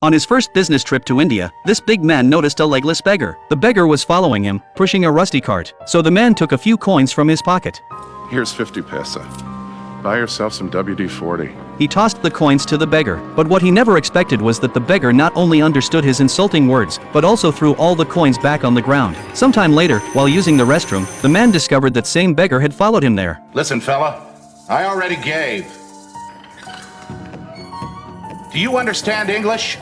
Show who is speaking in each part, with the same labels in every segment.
Speaker 1: On his first business trip to India, this big man noticed a legless beggar. The beggar was following him, pushing a rusty cart. So the man took a few coins from his pocket.
Speaker 2: Here's 50 paisa. Buy yourself some WD-40.
Speaker 1: He tossed the coins to the beggar, but what he never expected was that the beggar not only understood his insulting words, but also threw all the coins back on the ground. Sometime later, while using the restroom, the man discovered that same beggar had followed him there.
Speaker 3: Listen, fella, I already gave. Do you understand English?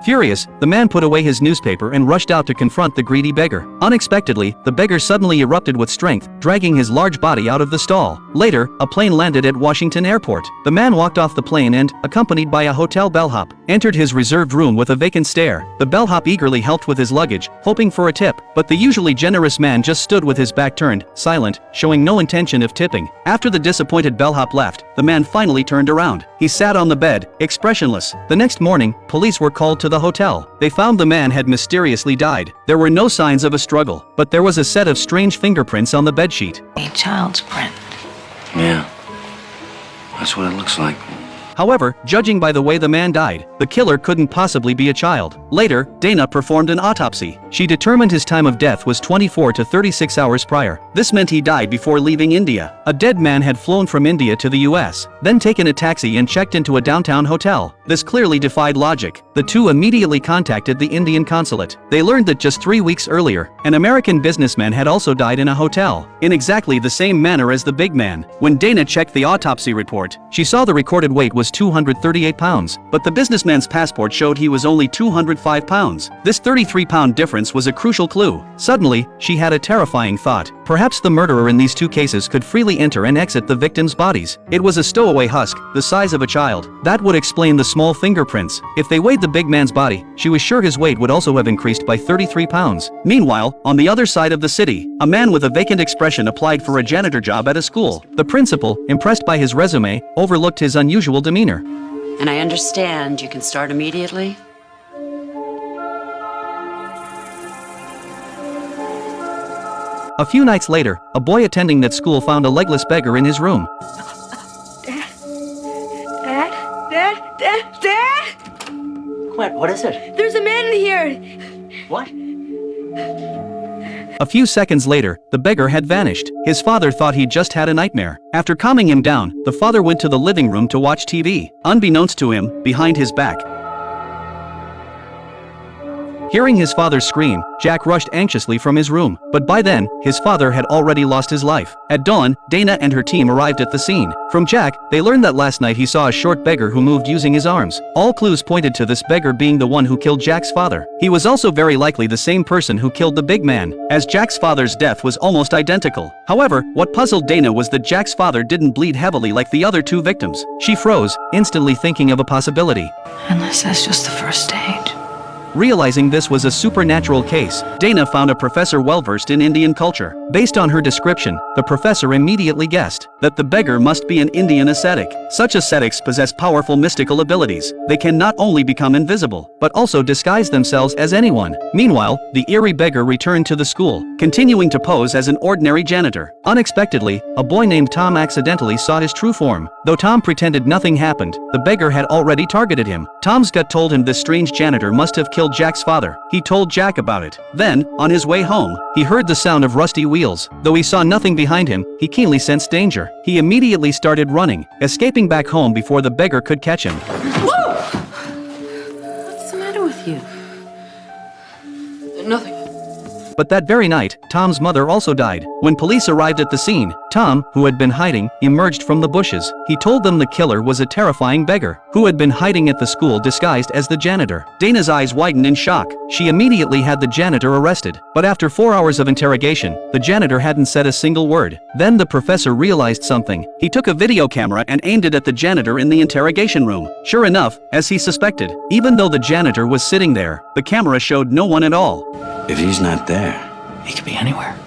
Speaker 1: Furious, the man put away his newspaper and rushed out to confront the greedy beggar. Unexpectedly, the beggar suddenly erupted with strength, dragging his large body out of the stall. Later, a plane landed at Washington Airport. The man walked off the plane and, accompanied by a hotel bellhop, entered his reserved room with a vacant stare. The bellhop eagerly helped with his luggage, hoping for a tip, but the usually generous man just stood with his back turned, silent, showing no intention of tipping. After the disappointed bellhop left, the man finally turned around. He sat on the bed, expressionless. The next morning, police were called to the hotel. They found the man had mysteriously died. There were no signs of a struggle, but there was a set of strange fingerprints on the bedsheet.
Speaker 4: A child's print.
Speaker 5: Yeah, that's what it looks like.
Speaker 1: However, judging by the way the man died, the killer couldn't possibly be a child. Later, Dana performed an autopsy. She determined his time of death was 24 to 36 hours prior. This meant he died before leaving India. A dead man had flown from India to the US, then taken a taxi and checked into a downtown hotel. This clearly defied logic. The two immediately contacted the Indian consulate. They learned that just 3 weeks earlier, an American businessman had also died in a hotel, in exactly the same manner as the big man. When Dana checked the autopsy report, she saw the recorded weight was 238 pounds, but the businessman's passport showed he was only 205 pounds. This 33-pound difference was a crucial clue. Suddenly, she had a terrifying thought. Perhaps the murderer in these two cases could freely enter and exit the victims' bodies. It was a stowaway husk, the size of a child. That would explain the small fingerprints. If they weighed the big man's body, she was sure his weight would also have increased by 33 pounds. Meanwhile, on the other side of the city, a man with a vacant expression applied for a janitor job at a school. The principal, impressed by his resume, overlooked his unusual demeanor.
Speaker 4: And I understand you can start immediately?
Speaker 1: A few nights later, a boy attending that school found a legless beggar in his room.
Speaker 6: Dad?
Speaker 5: What is it?
Speaker 6: There's a man in here!
Speaker 5: What?
Speaker 1: A few seconds later, the beggar had vanished. His father thought he'd just had a nightmare. After calming him down, the father went to the living room to watch TV. Unbeknownst to him, behind his back, hearing his father scream, Jack rushed anxiously from his room. But by then, his father had already lost his life. At dawn, Dana and her team arrived at the scene. From Jack, they learned that last night he saw a short beggar who moved using his arms. All clues pointed to this beggar being the one who killed Jack's father. He was also very likely the same person who killed the big man, as Jack's father's death was almost identical. However, what puzzled Dana was that Jack's father didn't bleed heavily like the other two victims. She froze, instantly thinking of a possibility.
Speaker 4: Unless that's just the first stage.
Speaker 1: Realizing this was a supernatural case, Dana found a professor well-versed in Indian culture. Based on her description, the professor immediately guessed that the beggar must be an Indian ascetic. Such ascetics possess powerful mystical abilities. They can not only become invisible, but also disguise themselves as anyone. Meanwhile, the eerie beggar returned to the school, continuing to pose as an ordinary janitor. Unexpectedly, a boy named Tom accidentally saw his true form. Though Tom pretended nothing happened, the beggar had already targeted him. Tom's gut told him this strange janitor must have killed Jack's father. He told Jack about it. Then, on his way home, he heard the sound of rusty wheels. Though he saw nothing behind him, he keenly sensed danger. He immediately started running, escaping back home before the beggar could catch him.
Speaker 6: Whoa! What's the matter with you? Nothing.
Speaker 1: But that very night, Tom's mother also died. When police arrived at the scene, Tom, who had been hiding, emerged from the bushes. He told them the killer was a terrifying beggar, who had been hiding at the school disguised as the janitor. Dana's eyes widened in shock. She immediately had the janitor arrested. But after 4 hours of interrogation, the janitor hadn't said a single word. Then the professor realized something. He took a video camera and aimed it at the janitor in the interrogation room. Sure enough, as he suspected, even though the janitor was sitting there, the camera showed no one at all.
Speaker 5: If he's not there,
Speaker 4: He could be anywhere.